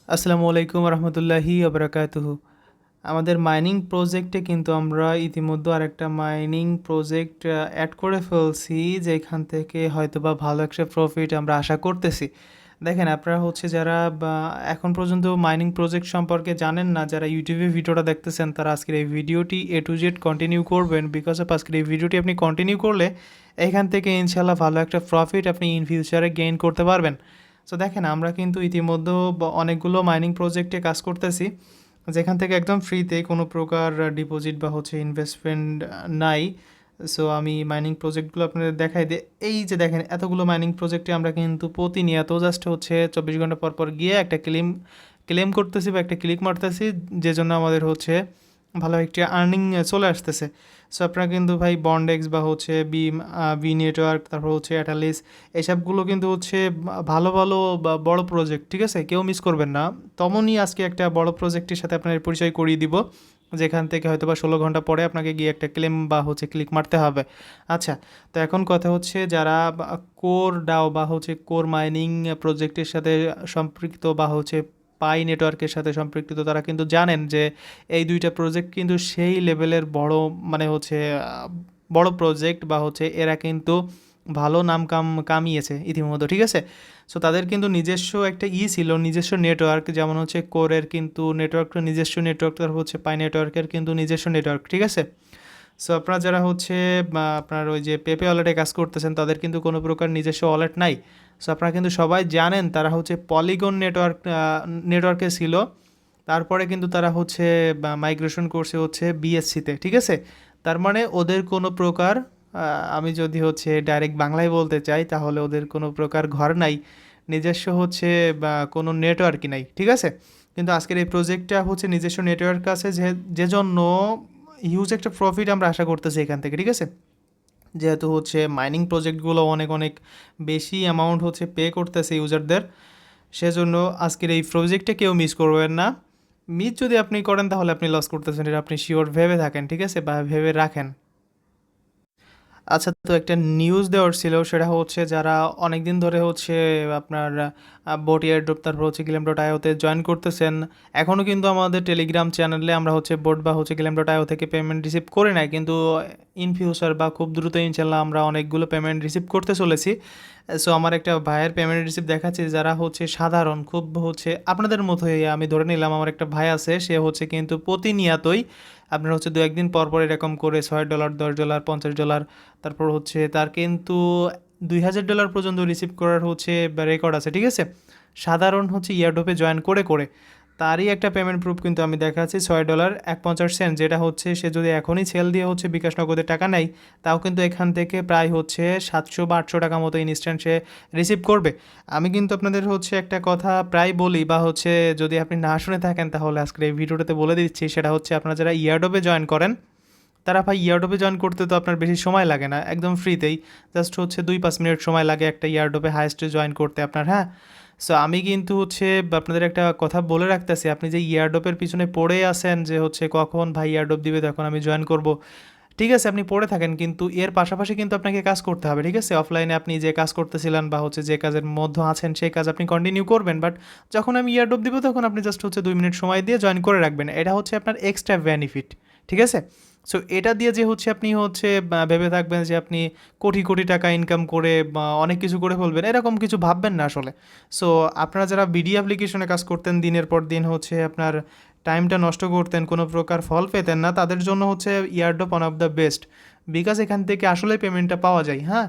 আসসালামু আলাইকুম রহমতুল্লাহি ওবরাকাতুহু। আমাদের মাইনিং প্রজেক্টে কিন্তু আমরা ইতিমধ্যে আরেকটা মাইনিং প্রজেক্ট অ্যাড করে ফেলছি, যেখান থেকে হয়তোবা ভালো একটা প্রফিট আমরা আশা করতেছি। দেখেন, আপনারা হচ্ছে যারা বা এখন পর্যন্ত মাইনিং প্রজেক্ট সম্পর্কে জানেন না, যারা ইউটিউবে ভিডিওটা দেখতেছেন, তারা আজকের এই ভিডিওটি এ টু জেড কন্টিনিউ করবেন। বিকজ অফ আজকের এই ভিডিওটি আপনি কন্টিনিউ করলে এখান থেকে ইনশাল্লাহ ভালো একটা প্রফিট আপনি ইন ফিউচারে গেইন করতে পারবেন। সো দেখেন, আমরা কিন্তু ইতিমধ্যে অনেকগুলো মাইনিং প্রজেক্টে কাজ করতেছি, যেখান থেকে একদম ফ্রিতে কোনো প্রকার ডিপোজিট বা হচ্ছে ইনভেস্টমেন্ট নাই। সো আমি মাইনিং প্রজেক্টগুলো আপনাদের দেখাই দিই। এই যে দেখেন, এতগুলো মাইনিং প্রজেক্টে আমরা কিন্তু প্রতিনিয়ত জাস্ট হচ্ছে 24 ঘন্টা পর পর গিয়ে একটা ক্লেম করতেছি বা একটা ক্লিক মারতেছি, যে জন্য আমাদের হচ্ছে ভালো একটি আর্নিং চলে আসতেছে। সো আপনারা কিন্তু ভাই বন্ডেক্স বা হচ্ছে বি নেটওয়ার্ক, তারপর হচ্ছে অ্যাটালিস, এসবগুলো কিন্তু হচ্ছে ভালো ভালো বা বড় প্রজেক্ট, ঠিক আছে? কেউ মিস করবেন না। তেমনই আজকে একটা বড় প্রজেক্টের সাথে আপনার পরিচয় করিয়ে দিব, যেখান থেকে হয়তো বা 16 ঘন্টা পরে আপনাকে গিয়ে একটা ক্লেম বা হচ্ছে ক্লিক মারতে হবে। আচ্ছা, তো এখন কথা হচ্ছে যারা কোর ডাও বা হচ্ছে কোর মাইনিং প্রজেক্টের সাথে সম্পৃক্ত বা হচ্ছে পাই নেটওয়ার্কের সাথে সম্পৃক্ত, তারা কিন্তু জানেন যে এই দুইটা প্রজেক্ট কিন্তু সেই লেভেলের বড়, মানে হচ্ছে বড় প্রজেক্ট বা হচ্ছে এরা কিন্তু ভালো নাম কামিয়েছে ইতিমধ্যে, ঠিক আছে? সো তাদের কিন্তু নিজস্ব একটা ছিল, নিজস্ব নেটওয়ার্ক, যেমন হচ্ছে কোরের কিন্তু নেটওয়ার্কটা নিজস্ব নেটওয়ার্ক, তারপর হচ্ছে পাই নেটওয়ার্কের কিন্তু নিজস্ব নেটওয়ার্ক, ঠিক আছে? সো আপনারা যারা হচ্ছে আপনার ওই যে পেপে ওয়ালেটে কাজ করতেছেন, তাদের কিন্তু কোনো প্রকার নিজস্ব ওয়ালেট নাই। সো আপনারা কিন্তু সবাই জানেন তারা হচ্ছে পলিগন নেটওয়ার্কে ছিল। তারপরে কিন্তু তারা হচ্ছে মাইগ্রেশন করছে হচ্ছে বিএসসিতে, ঠিক আছে? তার মানে ওদের কোনো প্রকার, আমি যদি হচ্ছে ডাইরেক্ট বাংলায় বলতে চাই, তাহলে ওদের কোনো প্রকার ঘর নাই, নিজস্ব হচ্ছে বা কোনো নেটওয়ার্কই নাই, ঠিক আছে? কিন্তু আজকের এই প্রজেক্টটা হচ্ছে নিজস্ব নেটওয়ার্ক আছে, যে জন্য হিউজ একটা প্রফিট আমরা আশা করতেছি এখান থেকে, ঠিক আছে? যেহেতু হচ্ছে মাইনিং প্রজেক্টগুলো অনেক অনেক বেশি অ্যামাউন্ট হচ্ছে পে করতেছে ইউজারদের, সেজন্য আজকের এই প্রজেক্টে কেউ মিস করবেন না। মিস যদি আপনি করেন, তাহলে আপনি লস করতেছেন, এটা আপনি শিওর ভেবে থাকেন, ঠিক আছে? বা ভেবে রাখেন। আচ্ছা, তো একটা নিউজ দেওয়ার ছিল, সেটা হচ্ছে যারা অনেক দিন ধরে হচ্ছে আপনার বোট এয়ারড্রপ, তারপর হচ্ছে গেম ডট আইওতে জয়েন করতেছেন, এখনও কিন্তু আমাদের টেলিগ্রাম চ্যানেলে আমরা হচ্ছে বোট বা হচ্ছে গেম ডট আইও থেকে পেমেন্ট রিসিভ করে নাই, কিন্তু ইন ফিউচার বা খুব দ্রুত ইনশাল্লাহ আমরা অনেকগুলো পেমেন্ট রিসিভ করতে চলেছি। সো আমার একটা ভাইয়ের পেমেন্ট রিসিভ দেখাচ্ছে, যারা হচ্ছে সাধারণ খুব হচ্ছে আপনাদের মতোই, আমি ধরে নিলাম আমার একটা ভাই আছে, সে হচ্ছে কিন্তু প্রতিনিয়তই আপনার হচ্ছে দু একদিন পর পর এরকম করে $6, $10, $50, তারপর হচ্ছে তার কিন্তু $2000 পর্যন্ত রিসিভ করার হচ্ছে রেকর্ড আছে, ঠিক আছে? সাধারণ হচ্ছে ইয়ারডোপে জয়েন করে করে তারই একটা পেমেন্ট প্রুফ কিন্তু আমি দেখাচ্ছি, $6.50, যেটা হচ্ছে সে যদি এখনই সেল দিয়ে হচ্ছে বিকাশ নগদের টাকা নেয়, তাও কিন্তু এখান থেকে প্রায় হচ্ছে 700 বা 800 টাকা মতো ইনস্ট্যান্ট সে রিসিভ করবে। আমি কিন্তু আপনাদের হচ্ছে একটা কথা প্রায় বলি, বা হচ্ছে যদি আপনি না শুনে থাকেন, তাহলে আজকের এই ভিডিওটাতে বলে দিচ্ছি, সেটা হচ্ছে আপনারা যারা ইয়ারডোপে জয়েন করেন, তারা ভাই ইয়ারডোপে জয়েন করতে তো আপনার বেশি সময় লাগে না, একদম ফ্রিতেই, জাস্ট হচ্ছে 2-5 মিনিট সময় লাগে একটা ইয়ারডোপে হাইস্টে জয়েন করতে আপনার, হ্যাঁ? সো আমি কিন্তু হচ্ছে আপনাদের একটা কথা বলে রাখতেছি, আপনি যে ইয়ারডোপের পিছনে পড়ে আছেন যে হচ্ছে কখন ভাই ইয়ারডোপ দিবে তখন আমি জয়েন করব, ঠিক আছে? আপনি পড়ে থাকেন, কিন্তু এর পাশাপাশি কিন্তু আপনাকে কাজ করতে হবে, ঠিক আছে? অফলাইনে আপনি যে কাজ করতেছিলেন বা হচ্ছে যে কাজের মধ্যে আছেন, সেই কাজ আপনি কন্টিনিউ করবেন, বাট যখন আমি ইয়ারডোপ দিব, তখন আপনি জাস্ট হচ্ছে 2 মিনিট সময় দিয়ে জয়েন করে রাখবেন, এটা হচ্ছে আপনার এক্সট্রা বেনিফিট, ঠিক আছে? সো এটা দিয়ে যে হচ্ছে আপনি হচ্ছে ভেবে থাকবেন যে আপনি কোটি কোটি টাকা ইনকাম করে বা অনেক কিছু করে ফেলবেন, এরকম কিছু ভাববেন না আসলে। সো আপনারা যারা বিডি অ্যাপ্লিকেশনে কাজ করতেন, দিনের পর দিন হচ্ছে আপনার টাইমটা নষ্ট করতেন, কোনো প্রকার ফল পেতেন না, তাদের জন্য হচ্ছে airdrop one of the best, because এখান থেকে আসলে পেমেন্টটা পাওয়া যায়, হ্যাঁ?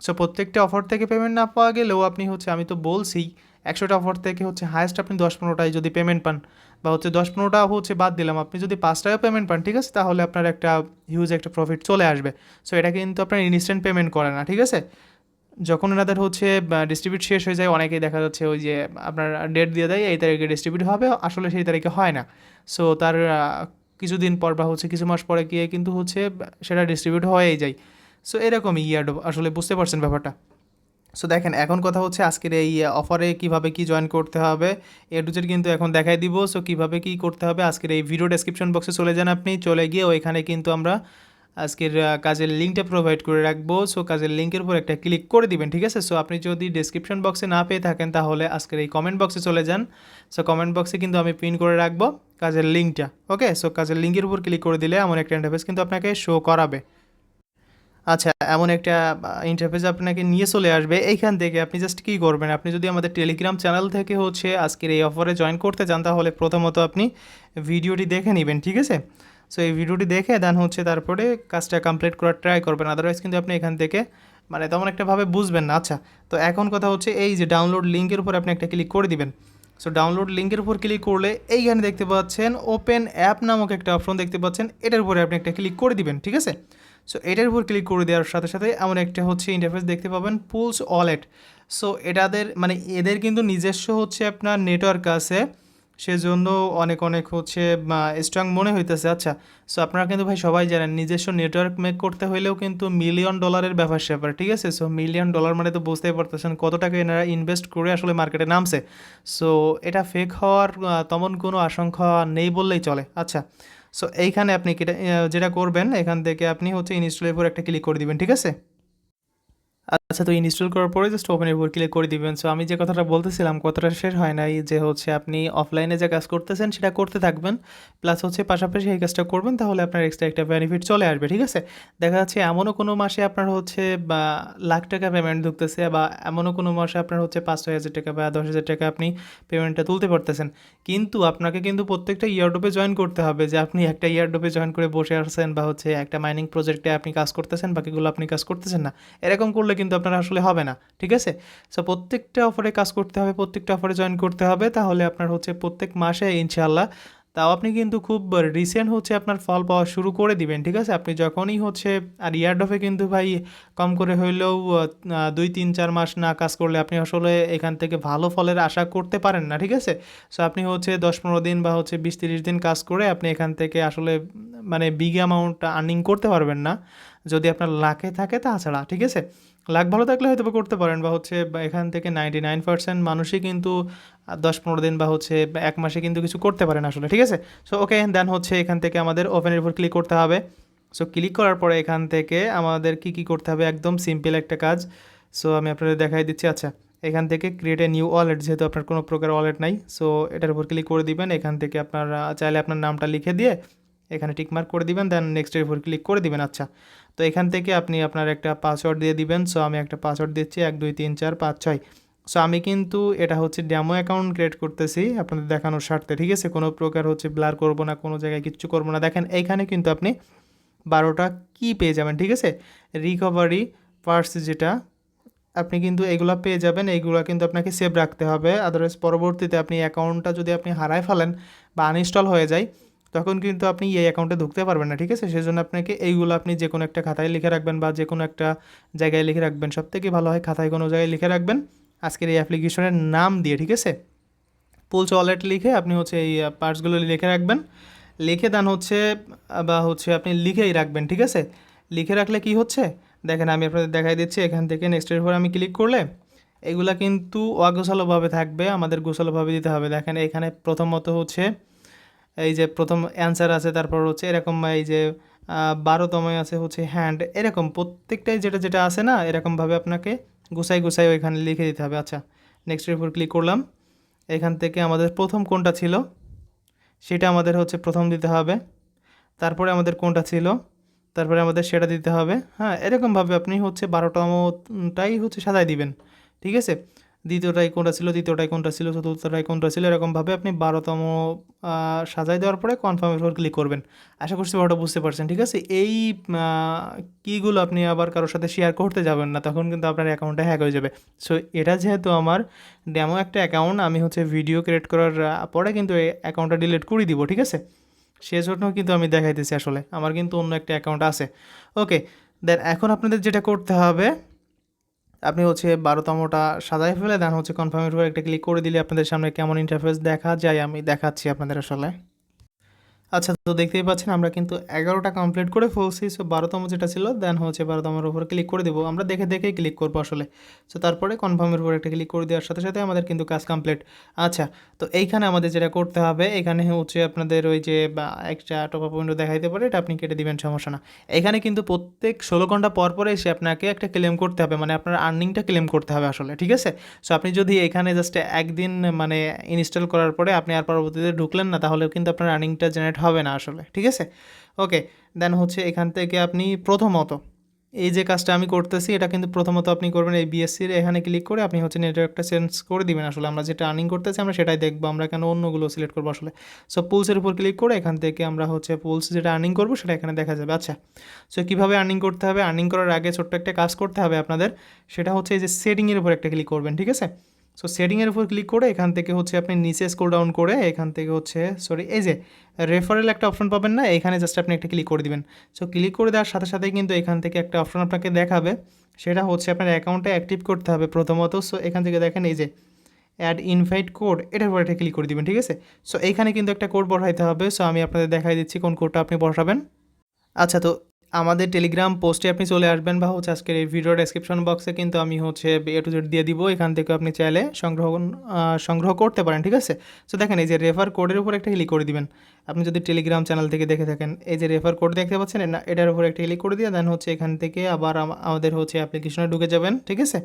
সো প্রত্যেকটা অফার থেকে পেমেন্ট না পাওয়া গেলেও আপনি হচ্ছে, আমি তো বলছি, 100টা অফার থেকে হচ্ছে হায়েস্ট আপনি 10-15টায় যদি পেমেন্ট পান, বা হচ্ছে 10-15টা হচ্ছে বাদ দিলাম, আপনি যদি 5টায়ও পেমেন্ট পান, ঠিক আছে, তাহলে আপনার একটা হিউজ একটা প্রফিট চলে আসবে। সো এটা কিন্তু আপনার ইনস্ট্যান্ট পেমেন্ট করে না, ঠিক আছে? যখন এনাদের হচ্ছে ডিস্ট্রিবিউট শেষ হয়ে যায়, অনেকেই দেখা যাচ্ছে ওই যে আপনার ডেট দিয়ে দেয় এই তারিখে ডিস্ট্রিবিউট হবে, আসলে সেই তারিখে হয় না। সো তার কিছুদিন পর বা হচ্ছে কিছু মাস পরে গিয়ে কিন্তু হচ্ছে সেটা ডিস্ট্রিবিউট হয়েই যায়। সো এরকমই ইয়ার্ড, আসলে বুঝতে পারছেন ব্যাপারটা? সো দেখেন, এখন কথা হচ্ছে আজকের এই অফারে কিভাবে কি জয়েন করতে হবে, এ টু জেড কিন্তু এখন দেখাই দিব। সো কিভাবে কি করতে হবে, আজকের এই ভিডিও ডেসক্রিপশন বক্সে চলে যান, আপনি চলে গিয়ে ওইখানে কিন্তু আমরা আজকের কাজের লিঙ্কটা প্রোভাইড করে রাখবো। সো কাজের লিঙ্কের উপর একটা ক্লিক করে দিবেন, ঠিক আছে? সো আপনি যদি ডেসক্রিপশন বক্সে না পেয়ে থাকেন তাহলে আজকের এই কমেন্ট বক্সে চলে যান। সো কমেন্ট বক্সে কিন্তু আমি পিন করে রাখবো কাজের লিঙ্কটা। ওকে, সো কাজের লিঙ্কের উপর ক্লিক করে দিলে এমন একটা ইন্টারফেস কিন্তু আপনাকে শো করাবে। আচ্ছা, এমন একটা ইন্টারফেস আপনাকে নিয়ে চলে আসবে। এইখান থেকে আপনি জাস্ট কী করবেন, আপনি যদি আমাদের টেলিগ্রাম চ্যানেল থেকে হচ্ছে আজকের এই অফারে জয়েন করতে চান তাহলে প্রথমত আপনি ভিডিওটি দেখে নেবেন, ঠিক আছে? সো এই ভিডিওটি দেখে দেন হচ্ছে তারপরে কাজটা কমপ্লিট করার ট্রাই করবেন, আদারওয়াইজ কিন্তু আপনি এখান থেকে মানে তেমন একটাভাবে বুঝবেন না। আচ্ছা, তো এখন কথা হচ্ছে এই যে ডাউনলোড লিঙ্কের উপর আপনি একটা ক্লিক করে দিবেন। সো ডাউনলোড লিঙ্কের উপর ক্লিক করলে এইখানে দেখতে পাচ্ছেন ওপেন অ্যাপ নামক একটা অপশন দেখতে পাচ্ছেন, এটার উপরে আপনি একটা ক্লিক করে দিবেন, ঠিক আছে? সো এটার উপর ক্লিক করে দেওয়ার সাথে সাথে এমন একটা হচ্ছে ইন্টারফেস দেখতে পাবেন, পুলস ওয়ালেট। সো এটাদের মানে এদের কিন্তু নিজস্ব হচ্ছে আপনার নেটওয়ার্ক আছে, সেজন্য অনেক অনেক হচ্ছে স্ট্রং মনে হইতেছে। আচ্ছা, সো আপনারা কিন্তু ভাই সবাই জানেন নিজস্ব নেটওয়ার্ক মেক করতে হইলেও কিন্তু মিলিয়ন ডলারের ব্যাপার স্যাপার, ঠিক আছে? সো মিলিয়ন ডলার মানে তো বুঝতেই পারতেছেন কত টাকা এনারা ইনভেস্ট করে আসলে মার্কেটে নামছে। সো এটা ফেক হওয়ার তেমন কোনো আশঙ্কা নেই বললেই চলে। আচ্ছা, সো এইখানে আপনি যেটা করবেন এখান থেকে আপনি হচ্ছে ইনস্টলের উপর একটা ক্লিক করে দিবেন, ঠিক আছে? আচ্ছা, তো ইনস্টল করার পরে জাস্ট ওপেনের উপর ক্লিক করে দিবেন। সো আমি যে কথাটা বলতেছিলাম কথাটা শেষ হয় নাই, যে হচ্ছে আপনি অফলাইনে যে কাজ করতেছেন সেটা করতে থাকবেন, প্লাস হচ্ছে পাশাপাশি এই কাজটা করবেন, তাহলে আপনার এক্সট্রা একটা বেনিফিট চলে আসবে, ঠিক আছে? দেখা যাচ্ছে এমনও কোনো মাসে আপনার হচ্ছে বা লাখ টাকা পেমেন্ট ঢুকতেছে, বা এমনও কোনো মাসে আপনার হচ্ছে 5-6 হাজার টাকা বা 10 হাজার টাকা আপনি পেমেন্টটা তুলতে পারতেছেন। কিন্তু আপনাকে কিন্তু প্রত্যেকটা ইয়ারডোপে জয়েন করতে হবে, যে আপনি একটা ইয়ারডোপে জয়েন করে বসে আসছেন বা হচ্ছে একটা মাইনিং প্রজেক্টে আপনি কাজ করতেছেন, বাকিগুলো আপনি কাজ করতেছেন না, এরকম করলে কিন্তু আপনার আসলে হবে না, ঠিক আছে? সো প্রত্যেকটা অফারে কাজ করতে হবে, প্রত্যেকটা অফারে জয়েন করতে হবে, তাহলে আপনার হচ্ছে প্রত্যেক মাসে ইনশাআল্লাহ, তাও আপনি কিন্তু খুব রিসেন্ট হচ্ছে আপনার ফল পাওয়া শুরু করে দিবেন, ঠিক আছে? আপনি যখনই হচ্ছে আর ইয়ারডফে কিন্তু ভাই কম করে হইলেও 2-3-4 মাস না কাজ করলে আপনি আসলে এখান থেকে ভালো ফলের আশা করতে পারেন না, ঠিক আছে? সো আপনি হচ্ছে 10-15 দিন বা হচ্ছে 20-30 দিন কাজ করে আপনি এখান থেকে আসলে মানে বিগ অ্যামাউন্ট আর্নিং করতে পারবেন না, যদি আপনার লাখে থাকে তাছাড়া, ঠিক আছে? লাক ভালো থাকলে হয়তো বা করতে পারেন, বা হচ্ছে বা এখান থেকে 99% মানুষই কিন্তু 10-15 দিন বা হচ্ছে 1 মাসে কিন্তু কিছু করতে পারেন আসলে, ঠিক আছে? সো ওকে, দেন হচ্ছে এখান থেকে আমাদের ওপেনের উপর ক্লিক করতে হবে। সো ক্লিক করার পরে এখান থেকে আমাদের কি কি করতে হবে, একদম সিম্পল একটা কাজ। সো আমি আপনাদের দেখাই দিচ্ছি। আচ্ছা, এখান থেকে ক্রিয়েট এ নিউ ওয়ালেট, যেহেতু আপনার কোনো প্রকার ওয়ালেট নাই, সো এটার উপর ক্লিক করে দিবেন। এখান থেকে আপনার চাইলে আপনার নামটা লিখে দিয়ে এখানে টিকমার্ক করে দিবেন, দেন নেক্সটের উপর ক্লিক করে দিবেন। আচ্ছা, তো এখান থেকে আপনি আপনার একটা পাসওয়ার্ড দিয়ে দিবেন। সো আমি একটা পাসওয়ার্ড দিচ্ছি 1 2 3 4 5 6। সো আমি কিন্তু এটা হচ্ছে ডেমো অ্যাকাউন্ট ক্রিয়েট করতেছি আপনাদের দেখানোর স্বার্থে, ঠিক আছে? কোনো প্রকার হচ্ছে ব্লার করব না, কোনো জায়গায় কিচ্ছু করবো না। দেখেন এইখানে কিন্তু আপনি 12টা কি পেয়ে যাবেন, ঠিক আছে? রিকভারি পার্টস যেটা আপনি কিন্তু এগুলা পেয়ে যাবেন, এইগুলা কিন্তু আপনাকে সেভ রাখতে হবে, আদারওয়াইজ পরবর্তীতে আপনি অ্যাকাউন্টটা যদি আপনি হারায় ফেলেন বা আনইনস্টল হয়ে যায় তখন কিন্তু আপনি এই অ্যাকাউন্টে ঢুকতে পারবেন না, ঠিক আছে? সেজন্য আপনাকে এইগুলো আপনি যে কোনো একটা খাতায় লিখে রাখবেন বা যে কোনো একটা জায়গায় লিখে রাখবেন, সবথেকে ভালো হয় খাতায় কোনো জায়গায় লিখে রাখবেন আজকের এই অ্যাপ্লিকেশনের নাম দিয়ে, ঠিক আছে? পুলস ওয়ালেট লিখে আপনি হচ্ছে এই পার্টসগুলো লিখে রাখবেন, লিখে দেন হচ্ছে বা হচ্ছে আপনি লিখেই রাখবেন, ঠিক আছে? লিখে রাখলে কি হচ্ছে দেখেন, আমি আপনাদের দেখাই দিচ্ছি। এখান থেকে নেক্সটের উপর আমি ক্লিক করলে এগুলা কিন্তু অগোছালোভাবে থাকবে, আমাদের গোছালোভাবে দিতে হবে। দেখেন এখানে প্রথমত হচ্ছে এই যে প্রথম অ্যান্সার আছে, তারপর হচ্ছে এরকম এই যে 12তম আছে হচ্ছে হ্যান্ড, এরকম প্রত্যেকটাই যেটা যেটা আছে না, এরকমভাবে আপনাকে গুছাই গুছাই ওইখানে লিখে দিতে হবে। আচ্ছা, নেক্সটের উপর ক্লিক করলাম। এখান থেকে আমাদের প্রথম কোনটা ছিল সেটা আমাদের হচ্ছে প্রথম দিতে হবে, তারপরে আমাদের কোনটা ছিল তারপরে আমাদের সেটা দিতে হবে। হ্যাঁ, এরকমভাবে আপনি হচ্ছে 12তমটাই হচ্ছে সাজাই দিবেন, ঠিক আছে? দ্বিতীয়টাই কোনটা ছিল, তৃতীয়টাই কোনটা ছিল, চতুর্থটাই কোনটা ছিল, এরকমভাবে আপনি 12তম সাজাই দেওয়ার পরে কনফার্মের উপর ক্লিক করবেন। আশা করছি ব্যাপারটা বুঝতে পারছেন, ঠিক আছে? এই কীগুলো আপনি আবার কারোর সাথে শেয়ার করতে যাবেন না, তখন কিন্তু আপনার অ্যাকাউন্টটা হ্যাক হয়ে যাবে। সো এটা যেহেতু আমার ডেমো একটা অ্যাকাউন্ট, আমি হচ্ছে ভিডিও ক্রিয়েট করার পরে কিন্তু এই অ্যাকাউন্টটা ডিলিট করে দিব, ঠিক আছে? সেজন্য কিন্তু আমি দেখাইতেছি, আসলে আমার কিন্তু অন্য একটা অ্যাকাউন্ট আছে। ওকে, দেন এখন আপনাদের যেটা করতে হবে, আপনি হচ্ছে 12তমটা সাজায় ফেলে দেন হচ্ছে কনফার্মের উপর একটা ক্লিক করে দিলে আপনাদের সামনে কেমন ইন্টারফেস দেখা যায় আমি দেখাচ্ছি আপনাদের আসলে। আচ্ছা, তো দেখতেই পাচ্ছেন আমরা কিন্তু 11টা কমপ্লিট করে ফেলছি। সো 12তম যেটা ছিল দেন হচ্ছে 12তমের উপর ক্লিক করে দেবো। আমরা দেখে দেখেই ক্লিক করবো আসলে। সো তারপরে কনফার্মের উপর একটা ক্লিক করে দেওয়ার সাথে সাথে আমাদের কিন্তু কাজ কমপ্লিট। আচ্ছা, তো এইখানে আমাদের যেটা করতে হবে, এখানে হচ্ছে আপনাদের ওই যে বা একটা টপ আপ উইন্ডো দেখাইতে পারে, এটা আপনি কেটে দিবেন, সমস্যা না। এখানে কিন্তু প্রত্যেক 16 ঘন্টা পর পরে এসে আপনাকে একটা ক্লেম করতে হবে, মানে আপনার আর্নিংটা ক্লেম করতে হবে আসলে, ঠিক আছে? সো আপনি যদি এখানে জাস্ট একদিন মানে ইনস্টল করার পরে আপনি আর পরবর্তীতে ঢুকলেন না, তাহলে কিন্তু আপনার আর্নিংটা জেনারেট হবে না আসলে, ঠিক আছে? ওকে, দেন হচ্ছে এখান থেকে আপনি প্রথমত এই যে কাজটা আমি করতেছি, এটা কিন্তু প্রথমত আপনি করবেন এই বিএসসির এখানে ক্লিক করে আপনি হচ্ছে নেটওয়ার্কটা চেঞ্জ করে দিবেন। আসলে আমরা যেটা আর্নিং করতেছি আমরা সেটাই দেখবো, আমরা কেন অন্যগুলো সিলেক্ট করবো আসলে। সো পুলসের উপর ক্লিক করে এখান থেকে আমরা হচ্ছে পুলস যেটা আর্নিং করবো সেটা এখানে দেখা যাবে। আচ্ছা, সো কীভাবে আর্নিং করতে হবে, আর্নিং করার আগে ছোট্ট একটা কাজ করতে হবে আপনাদের, সেটা হচ্ছে এই যে সেটিংয়ের উপর একটা ক্লিক করবেন, ঠিক আছে? সো সেটিংয়ের উপর ক্লিক করে এখান থেকে হচ্ছে আপনি নিচে স্ক্রল ডাউন করে এখান থেকে হচ্ছে এই যে রেফারেল একটা অপশন পাবেন না, এখানে জাস্ট আপনি একটা ক্লিক করে দিবেন। সো ক্লিক করে দেওয়ার সাথে সাথেই কিন্তু এখান থেকে একটা অপশন আপনাকে দেখাবে, সেটা হচ্ছে আপনার অ্যাকাউন্টটা অ্যাক্টিভ করতে হবে প্রথমত। সো এখান থেকে দেখেন এই যে অ্যাড ইনভাইট কোড, এটার উপর একটা ক্লিক করে দিবেন, ঠিক আছে? সো এইখানে কিন্তু একটা কোড বসাইতে হবে। সো আমি আপনাদের দেখাই দিচ্ছি কোন কোডটা আপনি বসাবেন। আচ্ছা, তো আমাদের টেলিগ্রাম পোস্টে আপনি চলে আসবেন বা হচ্ছে আজকের এই ভিডিও ডেসক্রিপশন বক্সে কিন্তু আমি হচ্ছে এ টু জেড দিয়ে দিব, এখান থেকে আপনি চাইলে সংগ্রহ করতে পারেন, ঠিক আছে? সো দেখেন এই যে রেফার কোডের উপর একটা ক্লিক করে দিবেন। আপনি যদি টেলিগ্রাম চ্যানেল থেকে দেখে থাকেন, এই যে রেফার কোড দেখতে পাচ্ছেন না, এটার উপর একটা ক্লিক করে দিয়ে দেন হচ্ছে এখান থেকে আবার আমাদের হচ্ছে অ্যাপ্লিকেশনে ঢুকে যাবেন, ঠিক আছে?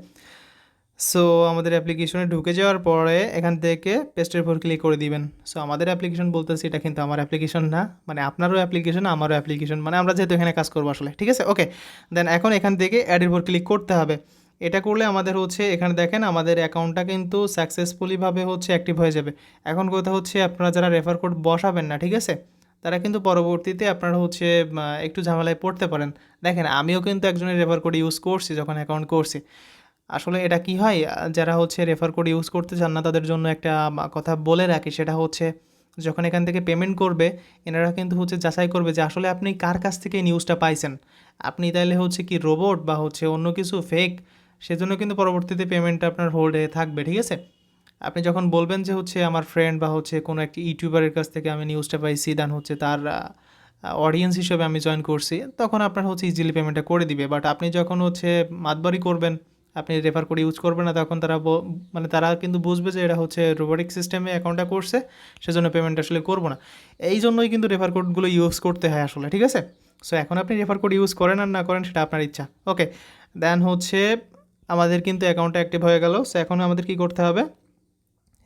সো আমাদের অ্যাপ্লিকেশনে ঢুকে যাওয়ার পরে এখান থেকে পেস্টের উপর ক্লিক করে দিবেন। সো আমাদের অ্যাপ্লিকেশন বলতেছি, এটা কিন্তু আমার অ্যাপ্লিকেশন না, মানে আপনারও অ্যাপ্লিকেশন আমারও অ্যাপ্লিকেশন, মানে আমরা যেহেতু এখানে কাজ করবো আসলে, ঠিক আছে? ওকে, দেন এখন এখান থেকে অ্যাডের উপর ক্লিক করতে হবে। এটা করলে আমাদের হচ্ছে এখানে দেখেন আমাদের অ্যাকাউন্টটা কিন্তু সাকসেসফুলিভাবে হচ্ছে অ্যাক্টিভ হয়ে যাবে। এখন কথা হচ্ছে আপনারা যারা রেফার কোড বসাবেন না, ঠিক আছে, তারা কিন্তু পরবর্তীতে আপনারা হচ্ছে একটু ঝামেলায় পড়তে পারেন। দেখেন আমিও কিন্তু একজনের রেফার কোড ইউজ করছি যখন অ্যাকাউন্ট করছি। আসলে এটা কি হয়, যারা হচ্ছে রেফার কোড ইউজ করতে চান না তাদের জন্য একটা কথা বলে রাখি, সেটা হচ্ছে যখন এখান থেকে পেমেন্ট করবে, এনারা কিন্তু হচ্ছে যাচাই করবে যে আসলে আপনি কার কাছ থেকে এই নিউজটা পাইছেন। আপনি তাইলে হচ্ছে কি রোবট বা হচ্ছে অন্য কিছু ফেক, সেজন্য কিন্তু পরবর্তীতে পেমেন্টটা আপনার হোল্ডে থাকবে, ঠিক আছে? আপনি যখন বলবেন যে হচ্ছে আমার ফ্রেন্ড বা হচ্ছে কোনো একটা ইউটিউবারের কাছ থেকে আমি নিউজটা পাইছি, দেন হচ্ছে তার অডিয়েন্স হিসেবে আমি জয়েন করছি, তখন আপনার হচ্ছে ইজিলি পেমেন্টটা করে দিবে। বাট আপনি যখন হচ্ছে মাতবাড়ি করবেন, আপনি রেফার কোড ইউজ করবেন না, তখন তারা মানে তারা কিন্তু বুঝবে যে এটা হচ্ছে রোবোটিক সিস্টেমে অ্যাকাউন্টটা করছে, সেজন্য পেমেন্ট আসলে করবো না। এই জন্যই কিন্তু রেফার কোডগুলো ইউজ করতে হয় আসলে, ঠিক আছে? সো এখন আপনি রেফার কোড ইউজ করেন আর না করেন সেটা আপনার ইচ্ছা। ওকে, দেন হচ্ছে আমাদের কিন্তু অ্যাকাউন্টটা অ্যাক্টিভ হয়ে গেল। সো এখন আমাদের কী করতে হবে,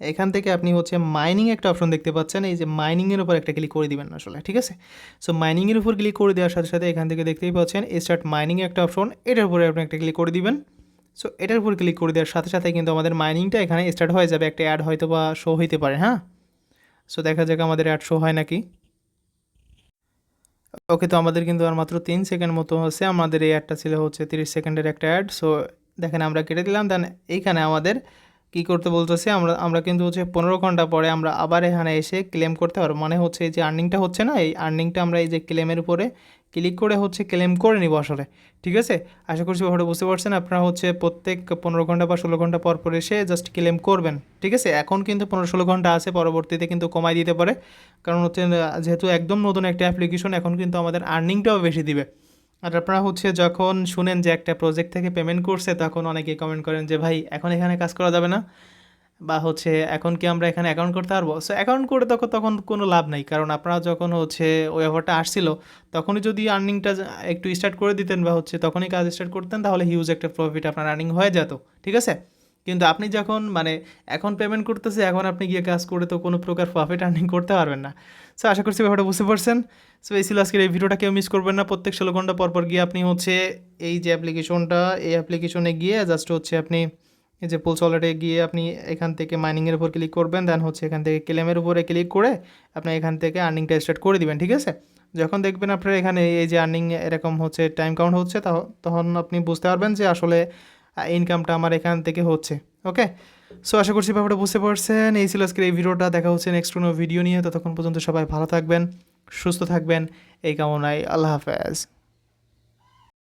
এখান থেকে আপনি হচ্ছে মাইনিং একটা অপশন দেখতে পাচ্ছেন, এই যে মাইনিংয়ের উপর একটা ক্লিক করে দিবেন আসলে, ঠিক আছে? সো মাইনিংয়ের উপর ক্লিক করে দেওয়ার সাথে সাথে এখান থেকে দেখতেই পাচ্ছেন স্টার্ট মাইনিং একটা অপশন, এটার উপরে আপনি একটা ক্লিক করে দিবেন। সো এটার উপর ক্লিক করে দেওয়ার সাথে সাথে কিন্তু আমাদের মাইনিংটা এখানে স্টার্ট হয়ে যাবে, একটা অ্যাড হয়তো বা শো হইতে পারে, হ্যাঁ? সো দেখা যাক আমাদের অ্যাড শো হয় নাকি। ওকে, তো আমাদের কিন্তু আর মাত্র 3 সেকেন্ড মতো হচ্ছে, আমাদের এই অ্যাডটা ছিল হচ্ছে 30 সেকেন্ডের একটা অ্যাড। সো দেখেন আমরা কেটে দিলাম, দেন এইখানে আমাদের কী করতে বলতেছে, আমরা আমরা কিন্তু হচ্ছে 15 ঘন্টা পরে আমরা আবার এখানে এসে ক্লেম করতে পারবো, মানে হচ্ছে এই যে আর্নিংটা হচ্ছে না, এই আর্নিংটা আমরা এই যে ক্লেমের উপরে ক্লিক করে হচ্ছে ক্লেম করে নিব আসলে, ঠিক আছে? আশা করছি ব্যাপারটা বুঝতে পারছেন। আপনারা হচ্ছে প্রত্যেক 15 ঘন্টা বা 16 ঘন্টা পর পর এসে জাস্ট ক্লেম করবেন, ঠিক আছে? এখন কিন্তু 15-16 ঘন্টা আছে, পরবর্তীতে কিন্তু কমাই দিতে পারে, কারণ হচ্ছে যেহেতু একদম নতুন একটা অ্যাপ্লিকেশন, এখন কিন্তু আমাদের আর্নিংটাও বেশি দিবে। আর আপনারা হচ্ছে যখন শুনেন যে একটা প্রজেক্ট থেকে পেমেন্ট করছে, তখন অনেকেই কমেন্ট করেন যে ভাই এখন এখানে কাজ করা যাবে না, বা হচ্ছে এখন কি আমরা এখানে অ্যাকাউন্ট করতে পারবো? সো অ্যাকাউন্ট করে তখন তখন কোনো লাভ নাই, কারণ আপনারা যখন হচ্ছে ওই অফারটা আসছিল তখনই যদি আর্নিংটা একটু স্টার্ট করে দিতেন বা হচ্ছে তখনই কাজ স্টার্ট করতেন, তাহলে হিউজ একটা প্রফিট আপনার আর্নিং হয়ে যেত, ঠিক আছে? কিন্তু আপনি যখন মানে এখন পেমেন্ট করতেছে, এখন আপনি গিয়ে কাজ করে তো কোনো প্রকার প্রফিট আর্নিং করতে পারবেন না। সো আশা করছি ব্যাপারটা বুঝতে পারছেন। সো এই ছিল আজকের এই ভিডিওটা, কেউ মিস করবেন না। প্রত্যেক 16 ঘন্টা পর পর গিয়ে আপনি হচ্ছে এই যে অ্যাপ্লিকেশনটা, এই অ্যাপ্লিকেশনে গিয়ে জাস্ট হচ্ছে আপনি এই যে পোলস ওয়ালেটে গিয়ে আপনি এখান থেকে মাইনিংয়ের উপর ক্লিক করবেন, দেন হচ্ছে এখান থেকে ক্লেমের উপরে ক্লিক করে আপনি এখান থেকে আর্নিংটা স্টার্ট করে দিবেন, ঠিক আছে? যখন দেখবেন আপনার এখানে এই যে আর্নিং এরকম হচ্ছে টাইম কাউন্ট হচ্ছে, তখন আপনি বুঝতে পারবেন যে আসলে ইনকামটা আমার এখান থেকে হচ্ছে। ওকে, সো আশা করছি ব্যাপারটা বুঝতে পারছেন। এই ছিল আজকের এই ভিডিওটা, দেখা হচ্ছে নেক্সট কোনো ভিডিও নিয়ে। ততক্ষণ পর্যন্ত সবাই ভালো থাকবেন, সুস্থ থাকবেন, এই কামনায় আল্লাহ হাফেজ।